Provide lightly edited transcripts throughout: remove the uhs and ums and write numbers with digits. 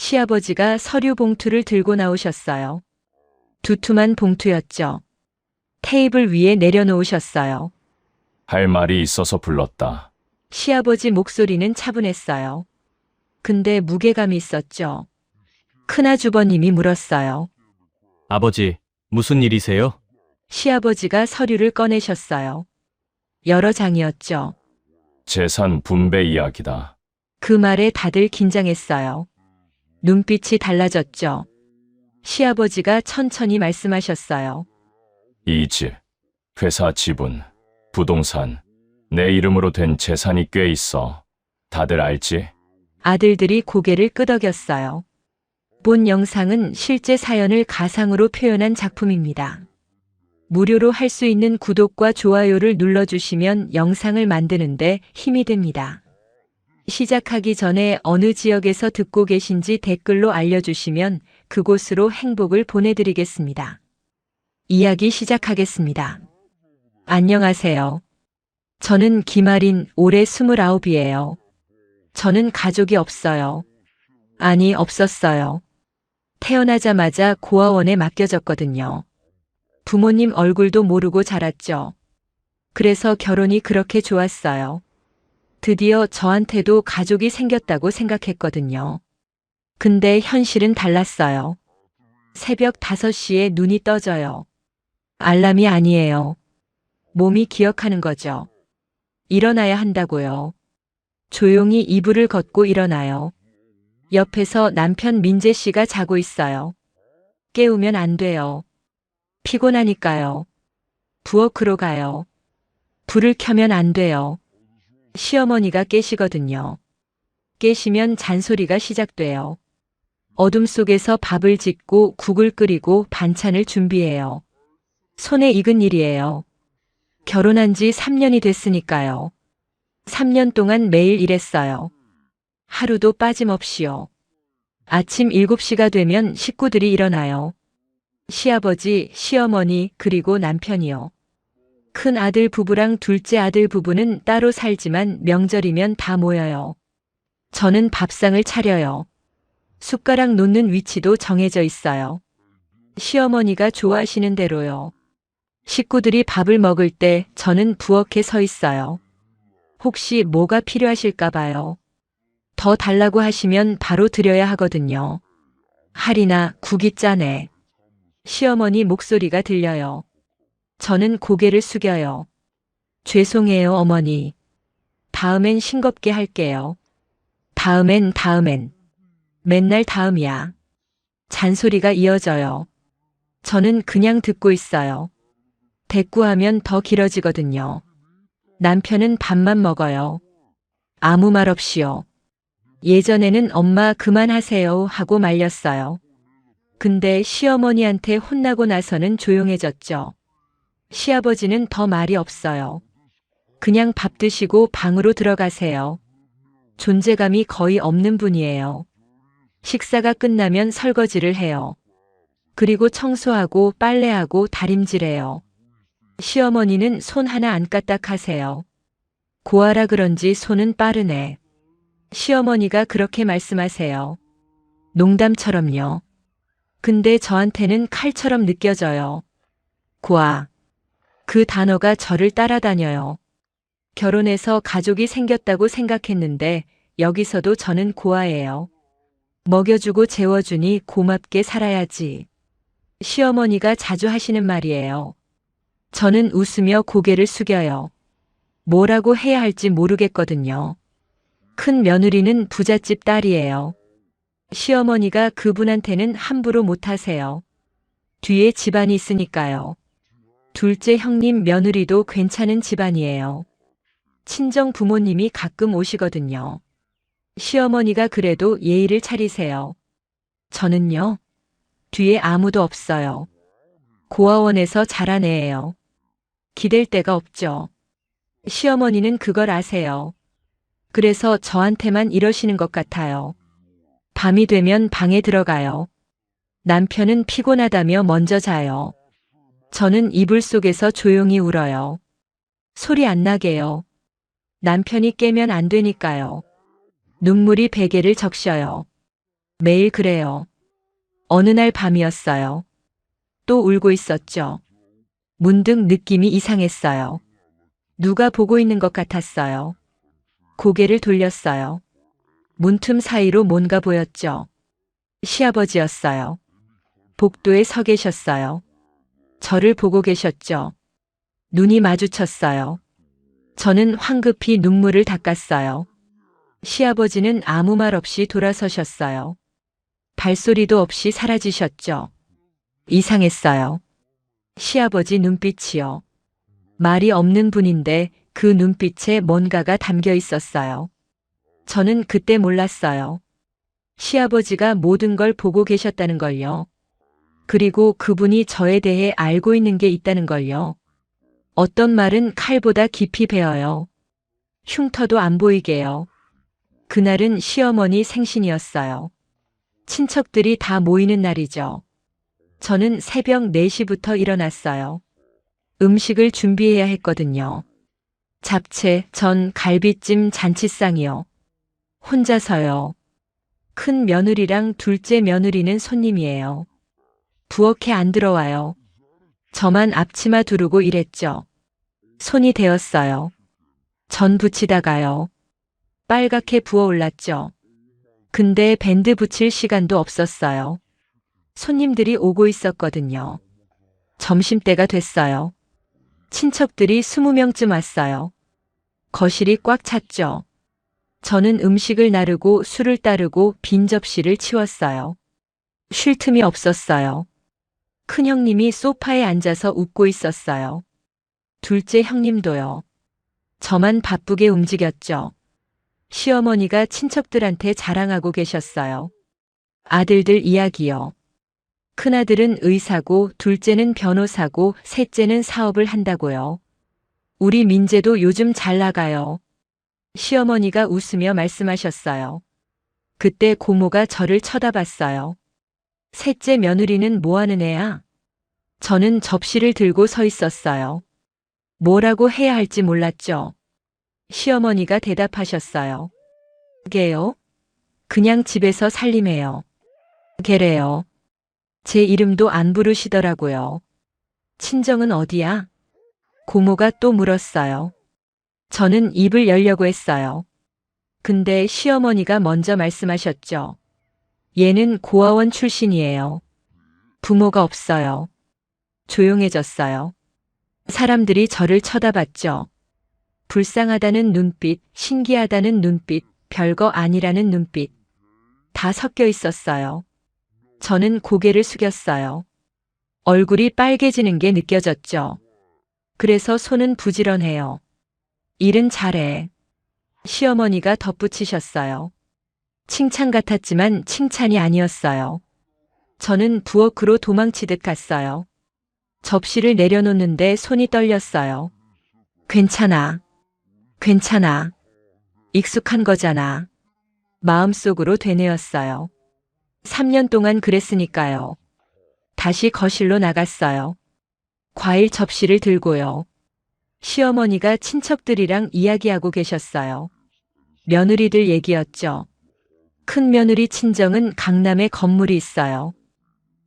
시아버지가 서류 봉투를 들고 나오셨어요. 두툼한 봉투였죠. 테이블 위에 내려놓으셨어요. 할 말이 있어서 불렀다. 시아버지 목소리는 차분했어요. 근데 무게감이 있었죠. 큰아주버님이 물었어요. 아버지, 무슨 일이세요? 시아버지가 서류를 꺼내셨어요. 여러 장이었죠. 재산 분배 이야기다. 그 말에 다들 긴장했어요. 눈빛이 달라졌죠. 시아버지가 천천히 말씀하셨어요. 이 집, 회사 지분, 부동산, 내 이름으로 된 재산이 꽤 있어. 다들 알지? 아들들이 고개를 끄덕였어요. 본 영상은 실제 사연을 가상으로 표현한 작품입니다. 무료로 할 수 있는 구독과 좋아요를 눌러주시면 영상을 만드는데 힘이 됩니다. 시작하기 전에 어느 지역에서 듣고 계신지 댓글로 알려주시면 그곳으로 행복을 보내드리겠습니다. 이야기 시작하겠습니다. 안녕하세요. 저는 김아린, 올해 29이에요. 저는 가족이 없어요. 아니, 없었어요. 태어나자마자 고아원에 맡겨졌거든요. 부모님 얼굴도 모르고 자랐죠. 그래서 결혼이 그렇게 좋았어요. 드디어 저한테도 가족이 생겼다고 생각했거든요. 근데 현실은 달랐어요. 새벽 5시에 눈이 떠져요. 알람이 아니에요. 몸이 기억하는 거죠. 일어나야 한다고요. 조용히 이불을 걷고 일어나요. 옆에서 남편 민재 씨가 자고 있어요. 깨우면 안 돼요. 피곤하니까요. 부엌으로 가요. 불을 켜면 안 돼요. 시어머니가 깨시거든요. 깨시면 잔소리가 시작돼요. 어둠 속에서 밥을 짓고 국을 끓이고 반찬을 준비해요. 손에 익은 일이에요. 결혼한 지 3년이 됐으니까요. 3년 동안 매일 일했어요. 하루도 빠짐없이요. 아침 7시가 되면 식구들이 일어나요. 시아버지, 시어머니, 그리고 남편이요. 큰 아들 부부랑 둘째 아들 부부는 따로 살지만 명절이면 다 모여요. 저는 밥상을 차려요. 숟가락 놓는 위치도 정해져 있어요. 시어머니가 좋아하시는 대로요. 식구들이 밥을 먹을 때 저는 부엌에 서 있어요. 혹시 뭐가 필요하실까 봐요. 더 달라고 하시면 바로 드려야 하거든요. 할이나 국이 짜네. 시어머니 목소리가 들려요. 저는 고개를 숙여요. 죄송해요, 어머니. 다음엔 싱겁게 할게요. 다음엔. 맨날 다음이야. 잔소리가 이어져요. 저는 그냥 듣고 있어요. 대꾸하면 더 길어지거든요. 남편은 밥만 먹어요. 아무 말 없이요. 예전에는 엄마 그만하세요 하고 말렸어요. 근데 시어머니한테 혼나고 나서는 조용해졌죠. 시아버지는 더 말이 없어요. 그냥 밥 드시고 방으로 들어가세요. 존재감이 거의 없는 분이에요. 식사가 끝나면 설거지를 해요. 그리고 청소하고 빨래하고 다림질해요. 시어머니는 손 하나 안 까딱하세요. 고아라 그런지 손은 빠르네. 시어머니가 그렇게 말씀하세요. 농담처럼요. 근데 저한테는 칼처럼 느껴져요. 고아. 그 단어가 저를 따라다녀요. 결혼해서 가족이 생겼다고 생각했는데 여기서도 저는 고아예요. 먹여주고 재워주니 고맙게 살아야지. 시어머니가 자주 하시는 말이에요. 저는 웃으며 고개를 숙여요. 뭐라고 해야 할지 모르겠거든요. 큰 며느리는 부잣집 딸이에요. 시어머니가 그분한테는 함부로 못하세요. 뒤에 집안이 있으니까요. 둘째 형님 며느리도 괜찮은 집안이에요. 친정 부모님이 가끔 오시거든요. 시어머니가 그래도 예의를 차리세요. 저는요. 뒤에 아무도 없어요. 고아원에서 자란 애예요. 기댈 데가 없죠. 시어머니는 그걸 아세요. 그래서 저한테만 이러시는 것 같아요. 밤이 되면 방에 들어가요. 남편은 피곤하다며 먼저 자요. 저는 이불 속에서 조용히 울어요. 소리 안 나게요. 남편이 깨면 안 되니까요. 눈물이 베개를 적셔요. 매일 그래요. 어느 날 밤이었어요. 또 울고 있었죠. 문득 느낌이 이상했어요. 누가 보고 있는 것 같았어요. 고개를 돌렸어요. 문틈 사이로 뭔가 보였죠. 시아버지였어요. 복도에 서 계셨어요. 저를 보고 계셨죠. 눈이 마주쳤어요. 저는 황급히 눈물을 닦았어요. 시아버지는 아무 말 없이 돌아서셨어요. 발소리도 없이 사라지셨죠. 이상했어요. 시아버지 눈빛이요. 말이 없는 분인데 그 눈빛에 뭔가가 담겨 있었어요. 저는 그때 몰랐어요. 시아버지가 모든 걸 보고 계셨다는 걸요. 그리고 그분이 저에 대해 알고 있는 게 있다는 걸요. 어떤 말은 칼보다 깊이 베어요. 흉터도 안 보이게요. 그날은 시어머니 생신이었어요. 친척들이 다 모이는 날이죠. 저는 새벽 4시부터 일어났어요. 음식을 준비해야 했거든요. 잡채, 전, 갈비찜, 잔치상이요. 혼자서요. 큰 며느리랑 둘째 며느리는 손님이에요. 부엌에 안 들어와요. 저만 앞치마 두르고 일했죠. 손이 데었어요. 전 붙이다가요. 빨갛게 부어올랐죠. 근데 밴드 붙일 시간도 없었어요. 손님들이 오고 있었거든요. 점심때가 됐어요. 친척들이 20명쯤 왔어요. 거실이 꽉 찼죠. 저는 음식을 나르고 술을 따르고 빈 접시를 치웠어요. 쉴 틈이 없었어요. 큰형님이 소파에 앉아서 웃고 있었어요. 둘째 형님도요. 저만 바쁘게 움직였죠. 시어머니가 친척들한테 자랑하고 계셨어요. 아들들 이야기요. 큰아들은 의사고 둘째는 변호사고 셋째는 사업을 한다고요. 우리 민재도 요즘 잘 나가요. 시어머니가 웃으며 말씀하셨어요. 그때 고모가 저를 쳐다봤어요. 셋째 며느리는 뭐 하는 애야? 저는 접시를 들고 서 있었어요. 뭐라고 해야 할지 몰랐죠. 시어머니가 대답하셨어요. 걔요? 그냥 집에서 살림해요. 걔래요. 제 이름도 안 부르시더라고요. 친정은 어디야? 고모가 또 물었어요. 저는 입을 열려고 했어요. 근데 시어머니가 먼저 말씀하셨죠. 얘는 고아원 출신이에요. 부모가 없어요. 조용해졌어요. 사람들이 저를 쳐다봤죠. 불쌍하다는 눈빛, 신기하다는 눈빛, 별거 아니라는 눈빛. 다 섞여 있었어요. 저는 고개를 숙였어요. 얼굴이 빨개지는 게 느껴졌죠. 그래서 손은 부지런해요. 일은 잘해. 시어머니가 덧붙이셨어요. 칭찬 같았지만 칭찬이 아니었어요. 저는 부엌으로 도망치듯 갔어요. 접시를 내려놓는데 손이 떨렸어요. 괜찮아. 괜찮아. 익숙한 거잖아. 마음속으로 되뇌었어요. 3년 동안 그랬으니까요. 다시 거실로 나갔어요. 과일 접시를 들고요. 시어머니가 친척들이랑 이야기하고 계셨어요. 며느리들 얘기였죠. 큰 며느리 친정은 강남에 건물이 있어요.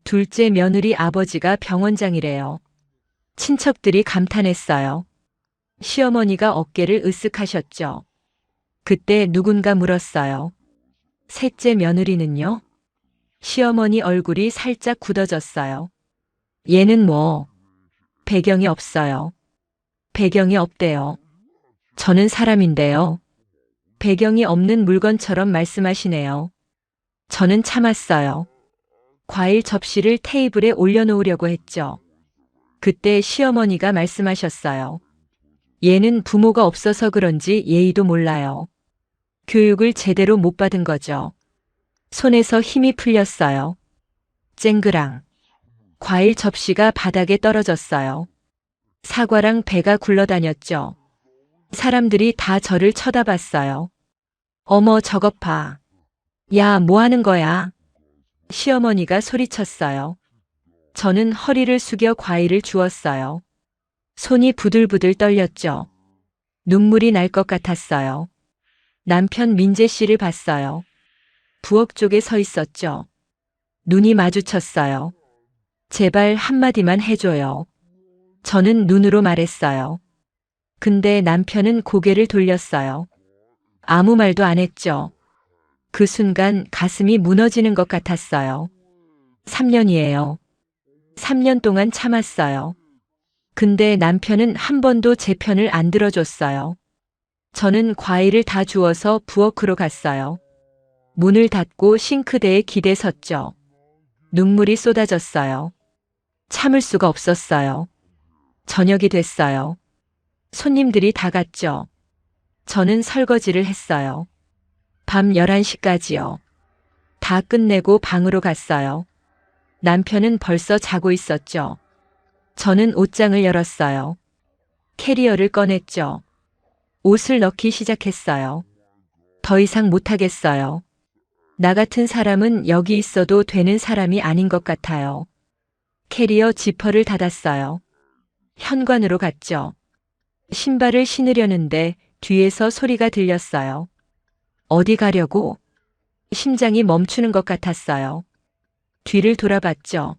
둘째 며느리 아버지가 병원장이래요. 친척들이 감탄했어요. 시어머니가 어깨를 으쓱하셨죠. 그때 누군가 물었어요. 셋째 며느리는요? 시어머니 얼굴이 살짝 굳어졌어요. 얘는 뭐? 배경이 없어요. 배경이 없대요. 저는 사람인데요. 배경이 없는 물건처럼 말씀하시네요. 저는 참았어요. 과일 접시를 테이블에 올려놓으려고 했죠. 그때 시어머니가 말씀하셨어요. 얘는 부모가 없어서 그런지 예의도 몰라요. 교육을 제대로 못 받은 거죠. 손에서 힘이 풀렸어요. 쨍그랑. 과일 접시가 바닥에 떨어졌어요. 사과랑 배가 굴러다녔죠. 사람들이 다 저를 쳐다봤어요. 어머 저것 봐. 야, 뭐 하는 거야? 시어머니가 소리쳤어요. 저는 허리를 숙여 과일을 주었어요. 손이 부들부들 떨렸죠. 눈물이 날 것 같았어요. 남편 민재 씨를 봤어요. 부엌 쪽에 서 있었죠. 눈이 마주쳤어요. 제발 한마디만 해줘요. 저는 눈으로 말했어요. 근데 남편은 고개를 돌렸어요. 아무 말도 안 했죠. 그 순간 가슴이 무너지는 것 같았어요. 3년이에요. 3년 동안 참았어요. 근데 남편은 한 번도 제 편을 안 들어줬어요. 저는 과일을 다 주워서 부엌으로 갔어요. 문을 닫고 싱크대에 기대 섰죠. 눈물이 쏟아졌어요. 참을 수가 없었어요. 저녁이 됐어요. 손님들이 다 갔죠. 저는 설거지를 했어요. 밤 11시까지요. 다 끝내고 방으로 갔어요. 남편은 벌써 자고 있었죠. 저는 옷장을 열었어요. 캐리어를 꺼냈죠. 옷을 넣기 시작했어요. 더 이상 못하겠어요. 나 같은 사람은 여기 있어도 되는 사람이 아닌 것 같아요. 캐리어 지퍼를 닫았어요. 현관으로 갔죠. 신발을 신으려는데 뒤에서 소리가 들렸어요. 어디 가려고? 심장이 멈추는 것 같았어요. 뒤를 돌아봤죠.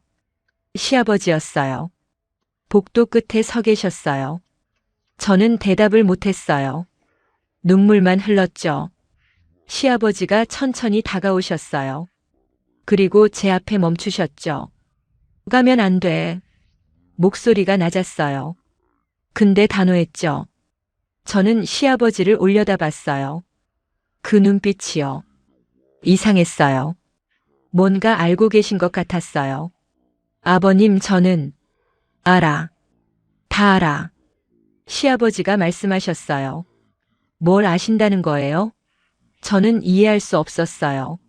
시아버지였어요. 복도 끝에 서 계셨어요. 저는 대답을 못했어요. 눈물만 흘렀죠. 시아버지가 천천히 다가오셨어요. 그리고 제 앞에 멈추셨죠. 가면 안 돼. 목소리가 낮았어요. 근데 단호했죠. 저는 시아버지를 올려다봤어요. 그 눈빛이요. 이상했어요. 뭔가 알고 계신 것 같았어요. 아버님, 저는 알아. 다 알아. 시아버지가 말씀하셨어요. 뭘 아신다는 거예요? 저는 이해할 수 없었어요.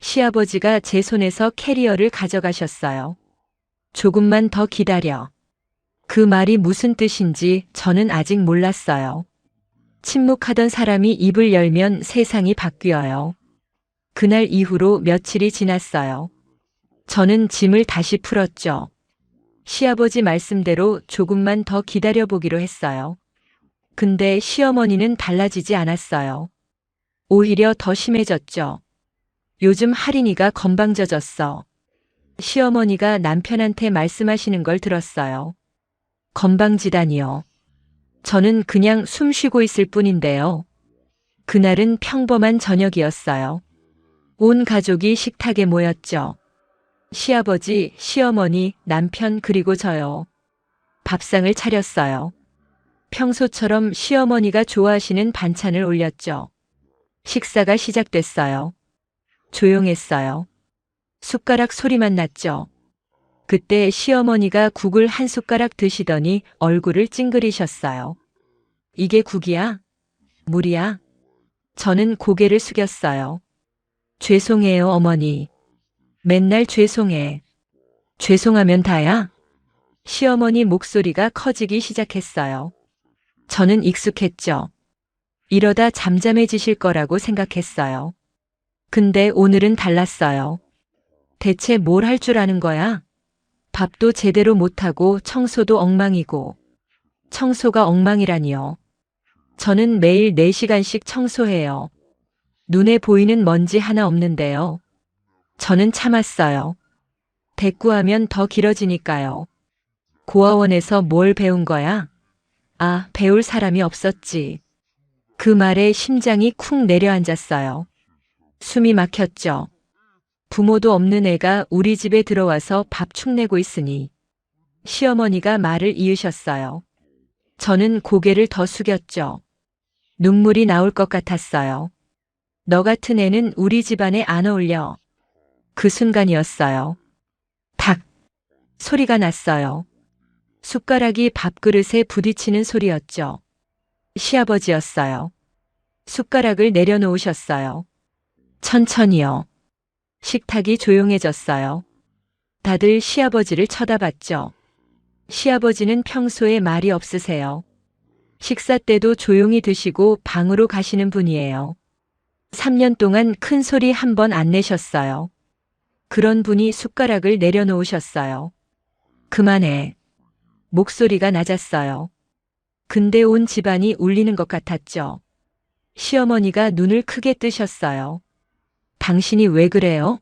시아버지가 제 손에서 캐리어를 가져가셨어요. 조금만 더 기다려. 그 말이 무슨 뜻인지 저는 아직 몰랐어요. 침묵하던 사람이 입을 열면 세상이 바뀌어요. 그날 이후로 며칠이 지났어요. 저는 짐을 다시 풀었죠. 시아버지 말씀대로 조금만 더 기다려보기로 했어요. 근데 시어머니는 달라지지 않았어요. 오히려 더 심해졌죠. 요즘 할인이가 건방져졌어. 시어머니가 남편한테 말씀하시는 걸 들었어요. 건방지다니요. 저는 그냥 숨 쉬고 있을 뿐인데요. 그날은 평범한 저녁이었어요. 온 가족이 식탁에 모였죠. 시아버지, 시어머니, 남편 그리고 저요. 밥상을 차렸어요. 평소처럼 시어머니가 좋아하시는 반찬을 올렸죠. 식사가 시작됐어요. 조용했어요. 숟가락 소리만 났죠. 그때 시어머니가 국을 한 숟가락 드시더니 얼굴을 찡그리셨어요. 이게 국이야? 물이야? 저는 고개를 숙였어요. 죄송해요, 어머니. 맨날 죄송해. 죄송하면 다야? 시어머니 목소리가 커지기 시작했어요. 저는 익숙했죠. 이러다 잠잠해지실 거라고 생각했어요. 근데 오늘은 달랐어요. 대체 뭘 할 줄 아는 거야? 밥도 제대로 못하고 청소도 엉망이고. 청소가 엉망이라니요. 저는 매일 4시간씩 청소해요. 눈에 보이는 먼지 하나 없는데요. 저는 참았어요. 대꾸하면 더 길어지니까요. 고아원에서 뭘 배운 거야? 아, 배울 사람이 없었지. 그 말에 심장이 쿵 내려앉았어요. 숨이 막혔죠. 부모도 없는 애가 우리 집에 들어와서 밥 축내고 있으니. 시어머니가 말을 이으셨어요. 저는 고개를 더 숙였죠. 눈물이 나올 것 같았어요. 너 같은 애는 우리 집안에 안 어울려. 그 순간이었어요. 탁! 소리가 났어요. 숟가락이 밥그릇에 부딪히는 소리였죠. 시아버지였어요. 숟가락을 내려놓으셨어요. 천천히요. 식탁이 조용해졌어요. 다들 시아버지를 쳐다봤죠. 시아버지는 평소에 말이 없으세요. 식사 때도 조용히 드시고 방으로 가시는 분이에요. 3년 동안 큰 소리 한 번 안 내셨어요. 그런 분이 숟가락을 내려놓으셨어요. 그만해. 목소리가 낮았어요. 근데 온 집안이 울리는 것 같았죠. 시어머니가 눈을 크게 뜨셨어요. 당신이 왜 그래요?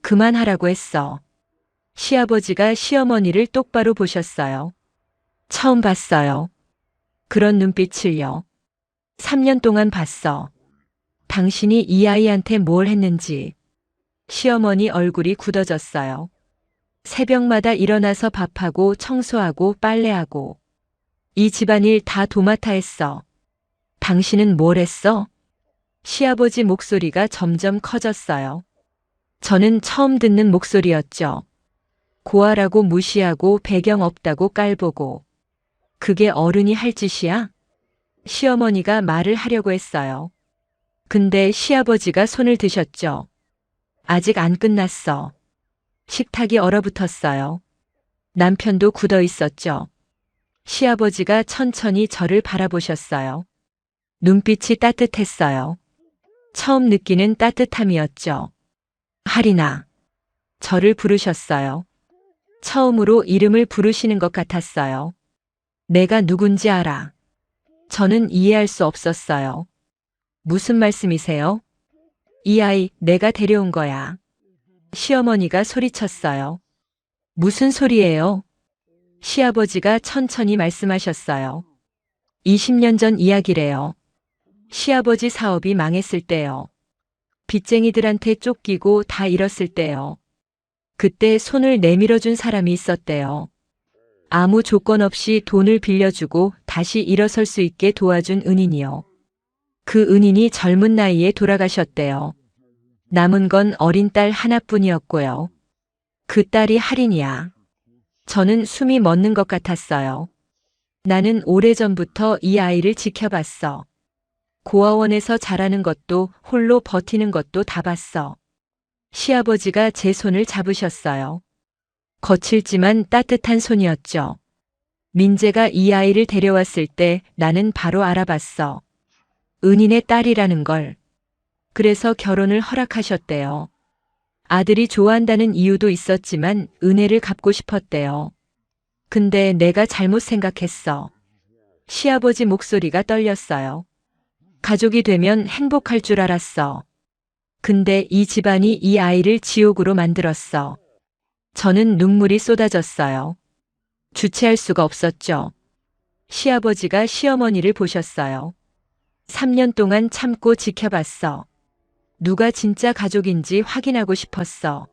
그만하라고 했어. 시아버지가 시어머니를 똑바로 보셨어요. 처음 봤어요. 그런 눈빛을요. 3년 동안 봤어. 당신이 이 아이한테 뭘 했는지. 시어머니 얼굴이 굳어졌어요. 새벽마다 일어나서 밥하고 청소하고 빨래하고. 이 집안일 다 도맡아 했어. 당신은 뭘 했어? 시아버지 목소리가 점점 커졌어요. 저는 처음 듣는 목소리였죠. 고아라고 무시하고 배경 없다고 깔보고. 그게 어른이 할 짓이야? 시어머니가 말을 하려고 했어요. 근데 시아버지가 손을 드셨죠. 아직 안 끝났어. 식탁이 얼어붙었어요. 남편도 굳어 있었죠. 시아버지가 천천히 저를 바라보셨어요. 눈빛이 따뜻했어요. 처음 느끼는 따뜻함이었죠. 하리나. 저를 부르셨어요. 처음으로 이름을 부르시는 것 같았어요. 내가 누군지 알아. 저는 이해할 수 없었어요. 무슨 말씀이세요? 이 아이 내가 데려온 거야. 시어머니가 소리쳤어요. 무슨 소리예요? 시아버지가 천천히 말씀하셨어요. 20년 전 이야기래요. 시아버지 사업이 망했을 때요. 빚쟁이들한테 쫓기고 다 잃었을 때요. 그때 손을 내밀어준 사람이 있었대요. 아무 조건 없이 돈을 빌려주고 다시 일어설 수 있게 도와준 은인이요. 그 은인이 젊은 나이에 돌아가셨대요. 남은 건 어린 딸 하나뿐이었고요. 그 딸이 할인이야. 저는 숨이 멎는 것 같았어요. 나는 오래전부터 이 아이를 지켜봤어. 고아원에서 자라는 것도 홀로 버티는 것도 다 봤어. 시아버지가 제 손을 잡으셨어요. 거칠지만 따뜻한 손이었죠. 민재가 이 아이를 데려왔을 때 나는 바로 알아봤어. 은인의 딸이라는 걸. 그래서 결혼을 허락하셨대요. 아들이 좋아한다는 이유도 있었지만 은혜를 갚고 싶었대요. 근데 내가 잘못 생각했어. 시아버지 목소리가 떨렸어요. 가족이 되면 행복할 줄 알았어. 근데 이 집안이 이 아이를 지옥으로 만들었어. 저는 눈물이 쏟아졌어요. 주체할 수가 없었죠. 시아버지가 시어머니를 보셨어요. 3년 동안 참고 지켜봤어. 누가 진짜 가족인지 확인하고 싶었어.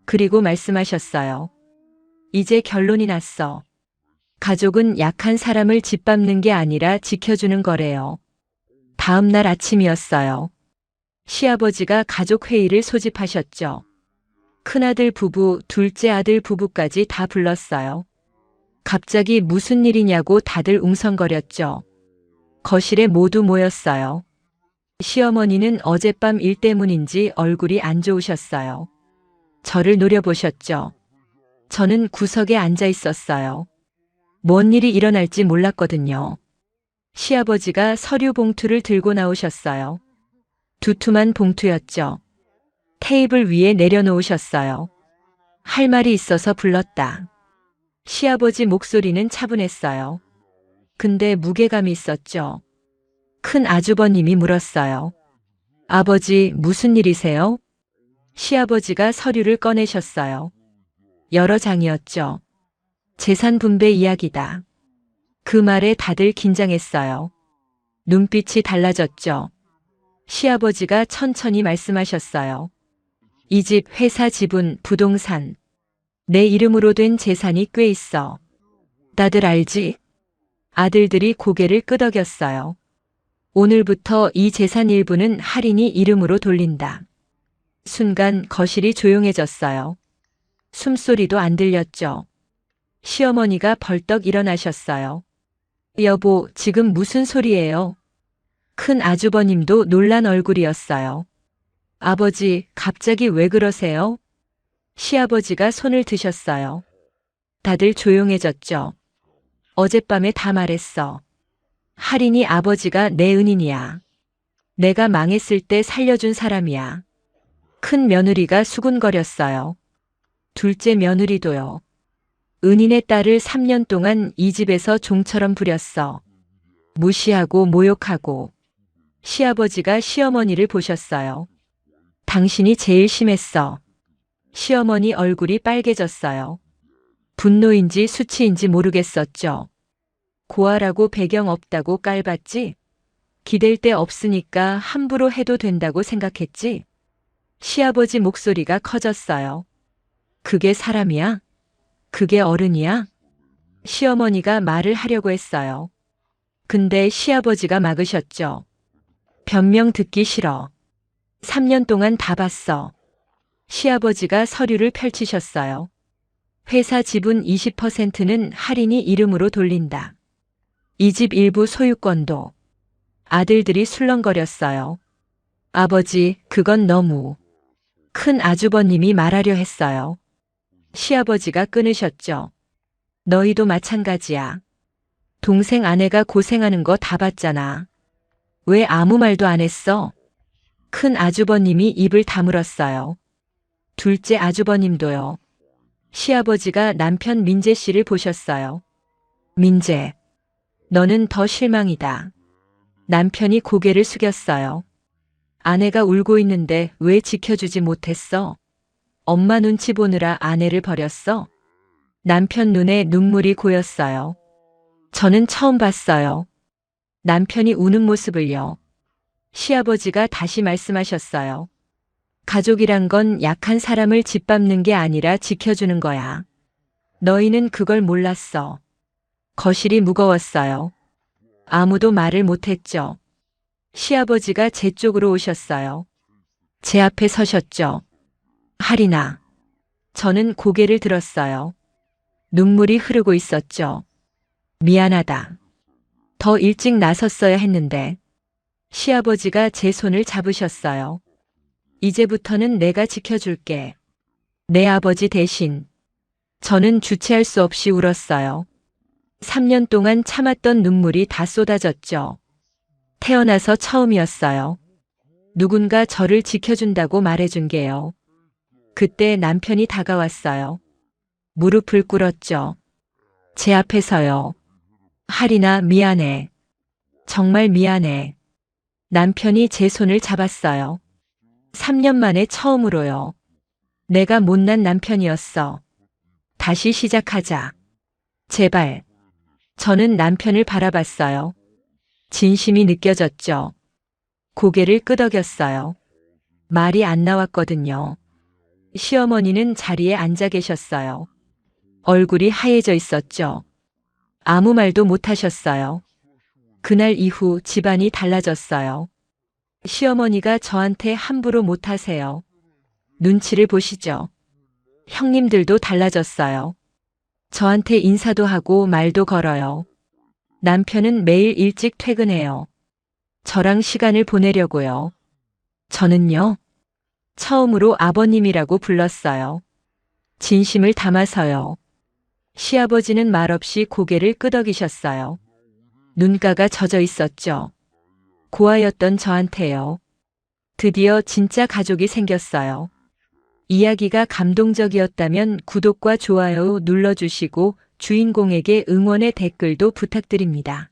그리고 말씀하셨어요. 이제 결론이 났어. 가족은 약한 사람을 짓밟는 게 아니라 지켜주는 거래요. 다음 날 아침이었어요. 시아버지가 가족회의를 소집하셨죠. 큰아들 부부, 둘째 아들 부부까지 다 불렀어요. 갑자기 무슨 일이냐고 다들 웅성거렸죠. 거실에 모두 모였어요. 시어머니는 어젯밤 일 때문인지 얼굴이 안 좋으셨어요. 저를 노려보셨죠. 저는 구석에 앉아 있었어요. 뭔 일이 일어날지 몰랐거든요. 시아버지가 서류 봉투를 들고 나오셨어요. 두툼한 봉투였죠. 테이블 위에 내려놓으셨어요. 할 말이 있어서 불렀다. 시아버지 목소리는 차분했어요. 근데 무게감이 있었죠. 큰 아주버님이 물었어요. 아버지, 무슨 일이세요? 시아버지가 서류를 꺼내셨어요. 여러 장이었죠. 재산 분배 이야기다. 그 말에 다들 긴장했어요. 눈빛이 달라졌죠. 시아버지가 천천히 말씀하셨어요. 이 집 회사 지분, 부동산. 내 이름으로 된 재산이 꽤 있어. 다들 알지? 아들들이 고개를 끄덕였어요. 오늘부터 이 재산 일부는 할인이 이름으로 돌린다. 순간 거실이 조용해졌어요. 숨소리도 안 들렸죠. 시어머니가 벌떡 일어나셨어요. 여보, 지금 무슨 소리예요? 큰 아주버님도 놀란 얼굴이었어요. 아버지, 갑자기 왜 그러세요? 시아버지가 손을 드셨어요. 다들 조용해졌죠. 어젯밤에 다 말했어. 할인이 아버지가 내 은인이야. 내가 망했을 때 살려준 사람이야. 큰 며느리가 수군거렸어요. 둘째 며느리도요. 은인의 딸을 3년 동안 이 집에서 종처럼 부렸어. 무시하고 모욕하고. 시아버지가 시어머니를 보셨어요. 당신이 제일 심했어. 시어머니 얼굴이 빨개졌어요. 분노인지 수치인지 모르겠었죠. 고아라고 배경 없다고 깔봤지? 기댈 데 없으니까 함부로 해도 된다고 생각했지? 시아버지 목소리가 커졌어요. 그게 사람이야? 그게 어른이야? 시어머니가 말을 하려고 했어요. 근데 시아버지가 막으셨죠. 변명 듣기 싫어. 3년 동안 다 봤어. 시아버지가 서류를 펼치셨어요. 회사 지분 20%는 할인이 이름으로 돌린다. 이 집 일부 소유권도. 아들들이 술렁거렸어요. 아버지, 그건 너무. 큰 아주버님이 말하려 했어요. 시아버지가 끊으셨죠. 너희도 마찬가지야. 동생 아내가 고생하는 거 다 봤잖아. 왜 아무 말도 안 했어? 큰 아주버님이 입을 다물었어요. 둘째 아주버님도요. 시아버지가 남편 민재 씨를 보셨어요. 민재, 너는 더 실망이다. 남편이 고개를 숙였어요. 아내가 울고 있는데 왜 지켜주지 못했어? 엄마 눈치 보느라 아내를 버렸어? 남편 눈에 눈물이 고였어요. 저는 처음 봤어요. 남편이 우는 모습을요. 시아버지가 다시 말씀하셨어요. 가족이란 건 약한 사람을 짓밟는 게 아니라 지켜주는 거야. 너희는 그걸 몰랐어. 거실이 무거웠어요. 아무도 말을 못했죠. 시아버지가 제 쪽으로 오셨어요. 제 앞에 서셨죠. 할인아. 저는 고개를 들었어요. 눈물이 흐르고 있었죠. 미안하다. 더 일찍 나섰어야 했는데. 시아버지가 제 손을 잡으셨어요. 이제부터는 내가 지켜줄게. 내 아버지 대신. 저는 주체할 수 없이 울었어요. 3년 동안 참았던 눈물이 다 쏟아졌죠. 태어나서 처음이었어요. 누군가 저를 지켜준다고 말해준 게요. 그때 남편이 다가왔어요. 무릎을 꿇었죠. 제 앞에서요. 할인아, 미안해. 정말 미안해. 남편이 제 손을 잡았어요. 3년 만에 처음으로요. 내가 못난 남편이었어. 다시 시작하자. 제발. 저는 남편을 바라봤어요. 진심이 느껴졌죠. 고개를 끄덕였어요. 말이 안 나왔거든요. 시어머니는 자리에 앉아 계셨어요. 얼굴이 하얘져 있었죠. 아무 말도 못 하셨어요. 그날 이후 집안이 달라졌어요. 시어머니가 저한테 함부로 못 하세요. 눈치를 보시죠. 형님들도 달라졌어요. 저한테 인사도 하고 말도 걸어요. 남편은 매일 일찍 퇴근해요. 저랑 시간을 보내려고요. 저는요. 처음으로 아버님이라고 불렀어요. 진심을 담아서요. 시아버지는 말없이 고개를 끄덕이셨어요. 눈가가 젖어 있었죠. 고아였던 저한테요. 드디어 진짜 가족이 생겼어요. 이야기가 감동적이었다면 구독과 좋아요 눌러주시고 주인공에게 응원의 댓글도 부탁드립니다.